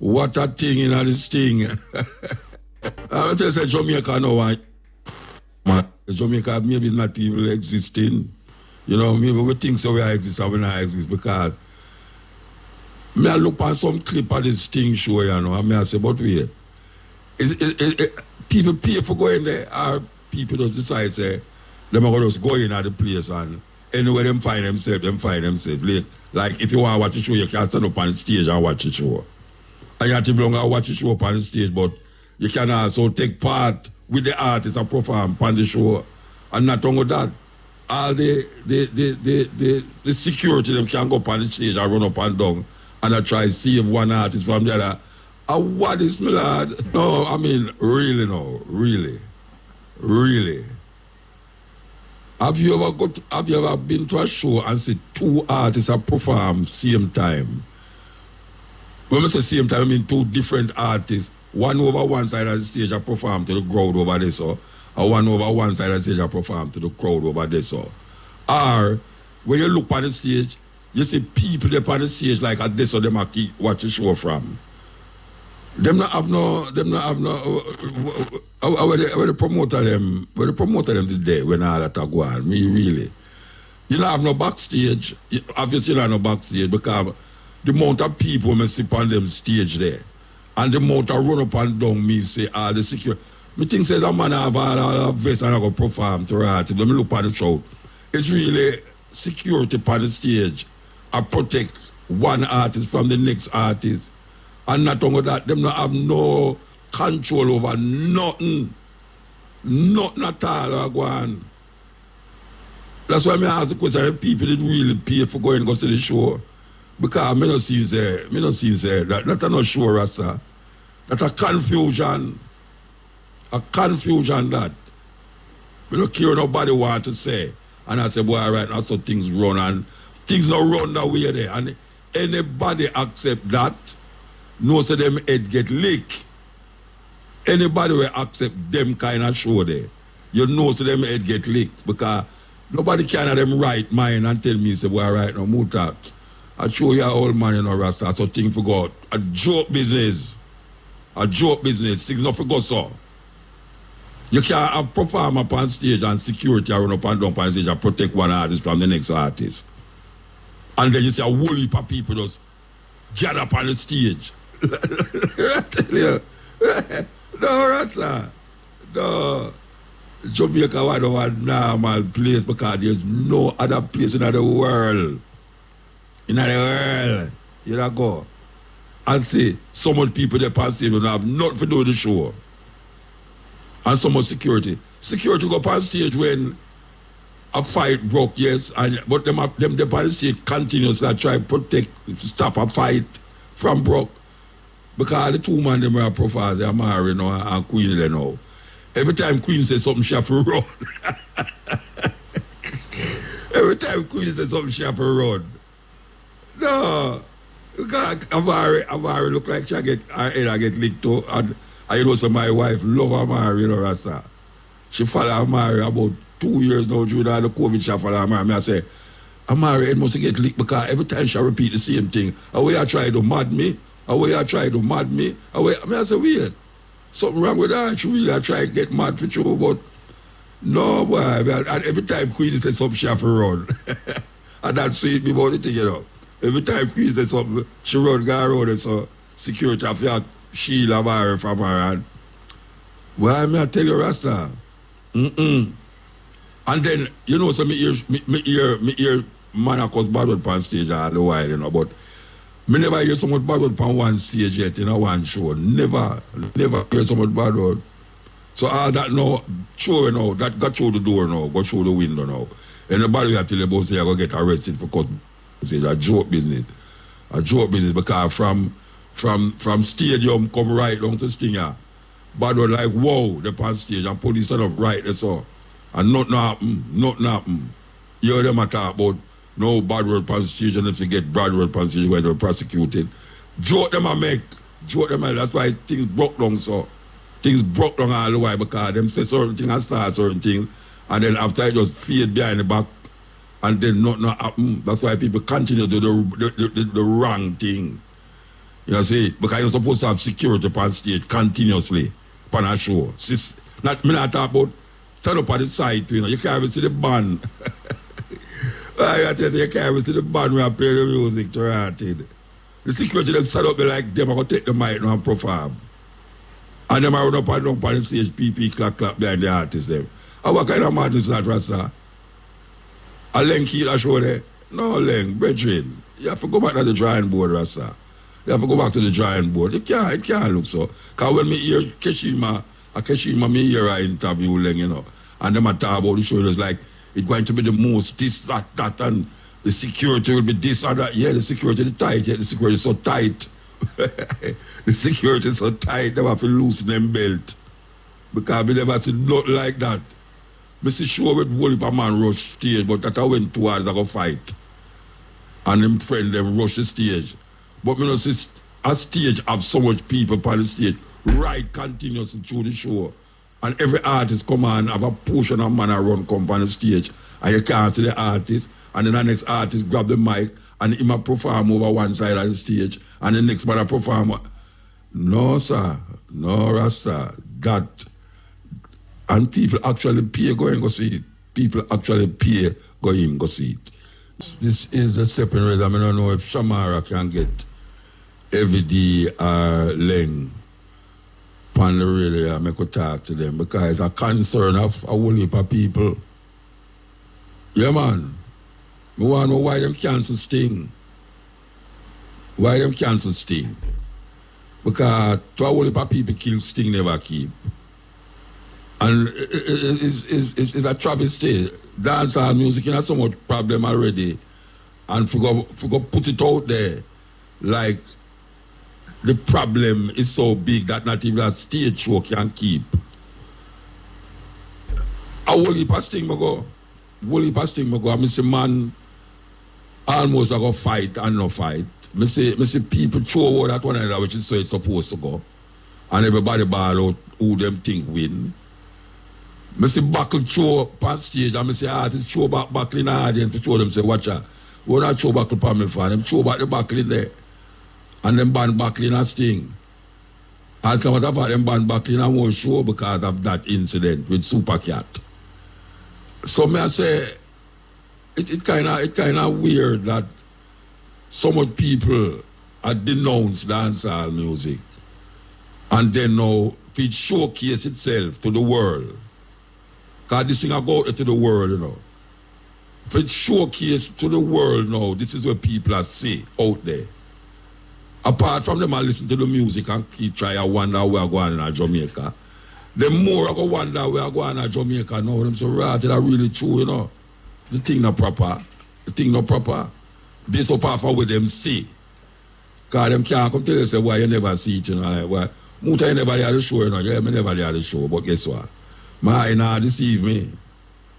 What a thing in this thing. I tell you, Jamaica now, Jamaica maybe is not even existing. You know, maybe we think so we exist or we not exist because I look at some clip of this thing show, you know, and I say, but wait, people pay for going there or people just decide, say, them are going to just go in at the place and anywhere them find themselves, Like if you want to watch the show, you can stand up on the stage and watch the show. And you have to belong and watch the show up on the stage, but you can also take part with the artists and perform on the show. And not only that, all the security them can go up on the stage and run up and down and I try to save one artist from the other. And what is my lad? No, I mean, really no, really. Have you ever been to a show and see two artists have performed same time? When I say same time, I mean two different artists. One over one side of the stage have performed to the crowd over there, so. And one over one side of the stage have performed to the crowd over there, so. Or, when you look on the stage, you see people there on the stage like at this, so them are keep watch the show from. Them not have no, where the promoter them this day when all that go on, me really. You don't have no backstage, obviously you don't have no backstage because the amount of people may sit on them stage there. And the amount of run up and down me say all the security. Me think say that man have all vest and I go perform to right. Let me look on the show. It's really security on the stage. I protect one artist from the next artist. And not only that, them not have no control over nothing. Nothing at all go on. That's why I ask the question if people did really pay for going to go to the show. Because I don't see that that's not sure, Rasta. That's a confusion. A confusion that. I don't care what nobody want to say. And I say, boy, all right, that's how things run. And things don't run that way there. And anybody accept that, knows that them head get licked. Anybody will accept them kind of show there. You know so them head get licked. Because nobody can have them right mind and tell me, say, boy, all right, no, Muta. I show you old man, you know, Rasta, so things for God. A joke business. Things not for God, so. You can't have perform up on stage and security run up and down on stage and protect one artist from the next artist. And then you see a whole heap of people just get up on the stage. I tell you. No, Rasta. No. Jamaica was a normal place because there's no other place in the world. In the world, you know, go and see so much people there on stage don't have nothing to do with the show. And so much security. Security go on stage when a fight broke, yes, but them on the stage continuously try to protect, stop a fight from broke. Because the two men them are profiles, they are married now and Queen they know. Every time Queen says something, she have to run. Every time Queen says something, she have to run. No, because Amari look like she get her head get licked too. And you know, so my wife love Amari, you know, Rasta. She follow Amari about 2 years now during the COVID. She follow Amari. I say, Amari head must get licked because every time she repeat the same thing. Away I try to mad me. I say, weird. Something wrong with her. She really try to get mad for you, but no, boy. And every time Queen says something, she have to run. And that's sweet me about the thing, you know. Every time Queen says something, she run, go around, and so security have to shield her from her. And, well, I tell you, Rasta. And then, you know, so me hear man cause bad word on stage all the while, you know, but me never hear so much bad word on one stage yet, in a one show. Never hear so much bad word. So all that now, show, you know, that got through the door now, got through the window now. And nobody will tell you about say you're going to get arrested for cause. It's a joke business. Because from stadium come right down to Stinger. Bad word like, whoa, they're on stage and police set up right there, so. And nothing happen. You hear them talk about no bad word on stage and if you get bad word on stage when they're prosecuted. Joke them I make. That's why things broke down so. Things broke down all the way because them say certain things and start certain things and then after it just fade behind the back and then nothing happen. That's why people continue to do the wrong thing. You know, see, because you're supposed to have security on stage continuously on a show. Me not talk about stand up on the side, you know, you can't even see the band. I tell you can't even see the band when I play the music to it. The security them stand up there like them, I'm going to take the mic now and perform. And them I run up and down on the stage, PP, clap behind the artist them. And what kind of madness is that, Rasta? A Len kill a show there? No, Len, brethren. You have to go back to the drawing board, Rasta. You have to go back to the drawing board. It can't look so. Because when me hear Keshima me hear an interview, Len, you know, and them a talk about the show, it was like, it's going to be the most this, that, and the security will be this or that. Yeah, the security is tight. Yeah, the security is so tight. The security is so tight, they have to loosen them belt. Because we never see nothing like that. I see sure with whole heap of man rush stage, but that I went towards I go fight. And them friend them rush the stage. But me know see a stage have so much people on the stage, right continuously through the show. And every artist come on, have a portion of man run come on the stage. And you can't see the artist. And then the next artist grab the mic and he might perform over one side of the stage. And the next man a perform. No, sir. No, Rasta. That. And people actually pay go and go see it. People actually pay go in go see it. This is the stepping rhythm. I don't know if Shamara can get every day or Leng on the radio and make a talk to them because it's a concern of a whole heap of people. Yeah, man. I want to know why them cancel Sting. Why them cancel Sting? Because to a whole heap of people kill Sting never keep. And it's a travesty. Dancehall music has so much problem already. And for go put it out there like the problem is so big that not even a stage show can keep. A whole heap of Sting go. I say man almost I go fight and no fight. I say people throw out that one another which is so it's supposed to go. And everybody ball out who them think win. I say buckle throw on stage and I say artists throw back in the audience to show them say watch out. We not throw buckle on me for them, throw back the buckle in there. And then ban buckle in a Sting. And come out of them ban buckle in a more show because of that incident with Super Cat. So me I say it kind of weird that so much people are denounce dancehall music and then now it showcase itself to the world. Because this thing I go out to the world, you know. If it showcase to the world now, this is what people are say out there. Apart from them I listen to the music and keep try to wonder where I go on in Jamaica. The more I go wonder where I go on in Jamaica now, them say, right, that's really true, you know. The thing not proper. Based upon what them say. Because them can't come tell you, say, why you never see it, you know. Like, why? Muta you never had the show, you know. Yeah, me never had the show, but guess what? My eye not deceive me.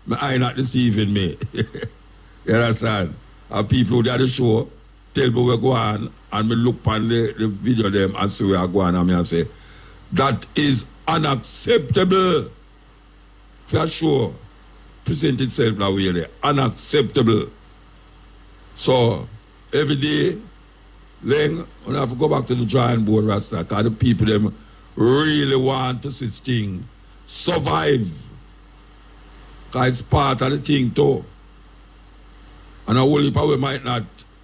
My eye not deceiving me. You understand? And people who did the show tell me where go on and me look on the video them and see where I go on and me say, that is unacceptable. For sure. Present itself that way there. Unacceptable. So, every day, then, when I have to go back to the drawing board, Rasta, because the people them really want to see Sting survive. Because it's part of the thing too. And a whole heap of we might not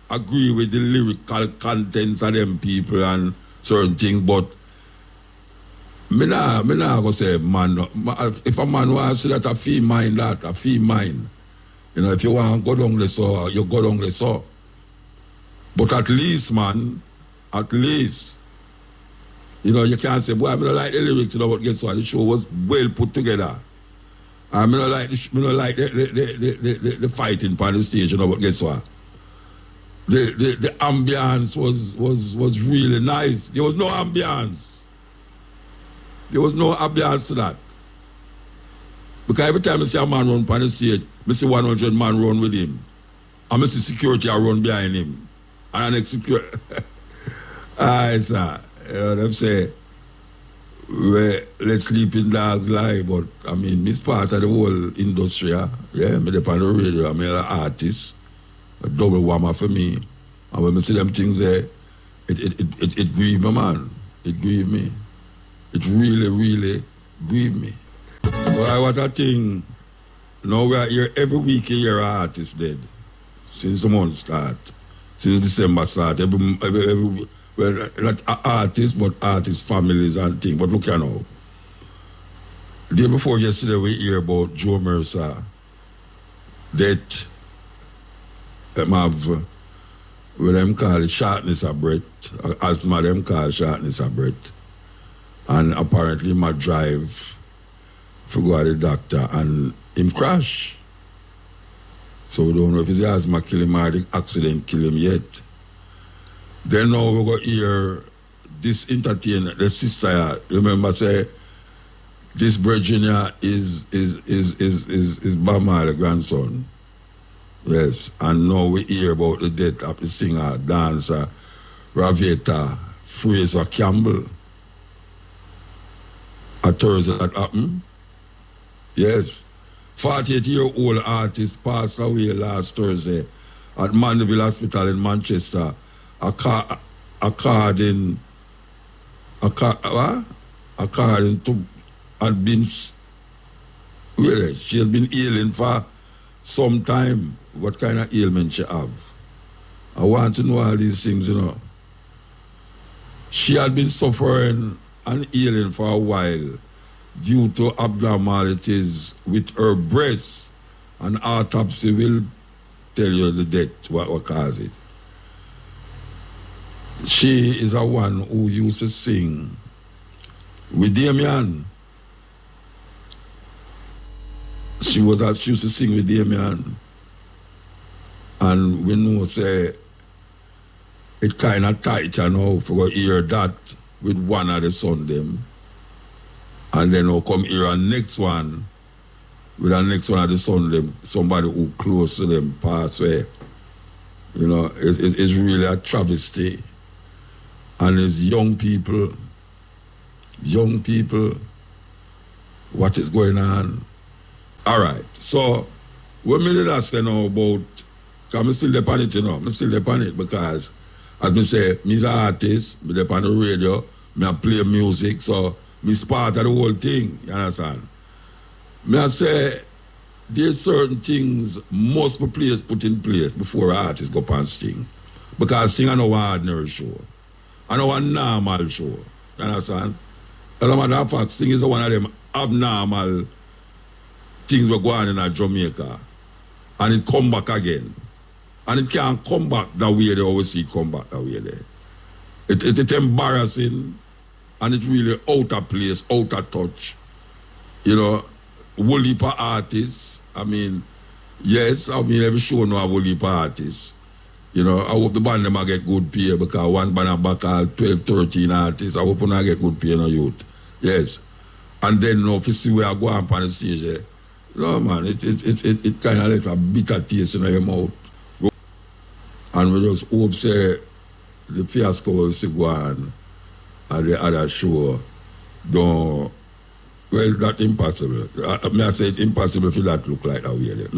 agree with the lyrical contents of them people and certain things, but me nah go say man. If a man wants to say that a fee mind that, a fee mind. You know, if you want to go down the so, you go down the so. But at least, man, at least, you know, you can't say, boy, I don't like the lyrics, you know, but guess what? The show was well put together. I don't like the fighting part of the stage, you know, but guess what? The ambience was really nice. There was no ambience. There was no ambiance to that. Because every time I see a man run on the stage, I see 100 man run with him. And I see security run behind him. And the next security. Aye, sir. You know what I'm saying? Let sleeping dogs lie, but I mean, this part of the whole industry, yeah, me dey on the radio, I'm an artist, a double warmer for me. And when I see them things there, it grieved me, man. It grieved me. It really, really grieved me. But what I think, now we are here every week, you hear an artist dead. Since the month start. Since December start. Well, not artists, but artist families and things. But look here now. The day before yesterday, we hear about Joe Mercer. That have what them call shortness of breath, asthma them call shortness of breath. And apparently my drive to go to the doctor and him crash. So we don't know if it's the asthma kill him or the accident kill him yet. Then now we go hear this entertainer, the sister, remember say this Virginia is Bob Marley grandson. Yes, and now we hear about the death of the singer, dancer, Ravetta Fraser Campbell. A Thursday that happened. Yes. 48-year-old artist passed away last Thursday at Mandeville Hospital in Manchester, according to had been really, she has been ailing for some time. What kind of ailment she have? I want to know all these things, you know. She had been suffering and ailing for a while due to abnormalities with her breast, and autopsy will tell you the death, what caused it. She is a one who used to sing with Damien. She used to sing with Damien. And we know say it kind of tight, you know, for hear that with one of the son them. And then we'll come here and next one, with the next one of the son them, somebody who close to them pass away. You know, it's really a travesty. And it's young people, what is going on? All right, so what me did ask you know about, because I'm still depend it, you know, I'm still depend it because, as me say, me's an artist, me depend on the radio, me I play music, so me's part of the whole thing, you understand? Me I say, there's certain things must be put in place before an artist go up and sing. Because sing I know an ordinary show. I know a normal show, you understand? As a matter of fact, sing is one of them abnormal things we go on in Jamaica, and it come back again. And it can't come back that way they always see it come back that way there. It's embarrassing, and it's really out of place, out of touch. You know, whole heap of artists, I mean, yes, I mean every show know a whole heap of artists. You know, I hope the band them get good pay because one band back all 12, 13 artists, I hope they get good pay in the youth. Yes. And then now if you see where I go up on the stage there, no man, it kind of like a bitter taste in your mouth. And we just hope say the fiasco will still go on at the other show. Don't, well, that's impossible. I say it's impossible for that look like that way there.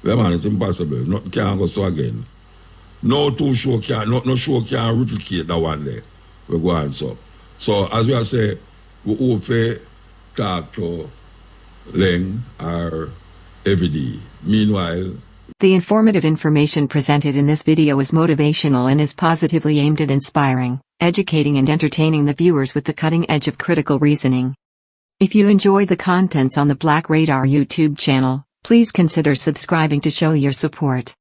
Yeah man, it's impossible. Nothing can go so again. No show can replicate that one there. We go on so. So as we are say, we hope to talk to Leng or every day. Meanwhile, the informative information presented in this video is motivational and is positively aimed at inspiring, educating and entertaining the viewers with the cutting edge of critical reasoning. If you enjoy the contents on the Black Radar YouTube channel, please consider subscribing to show your support.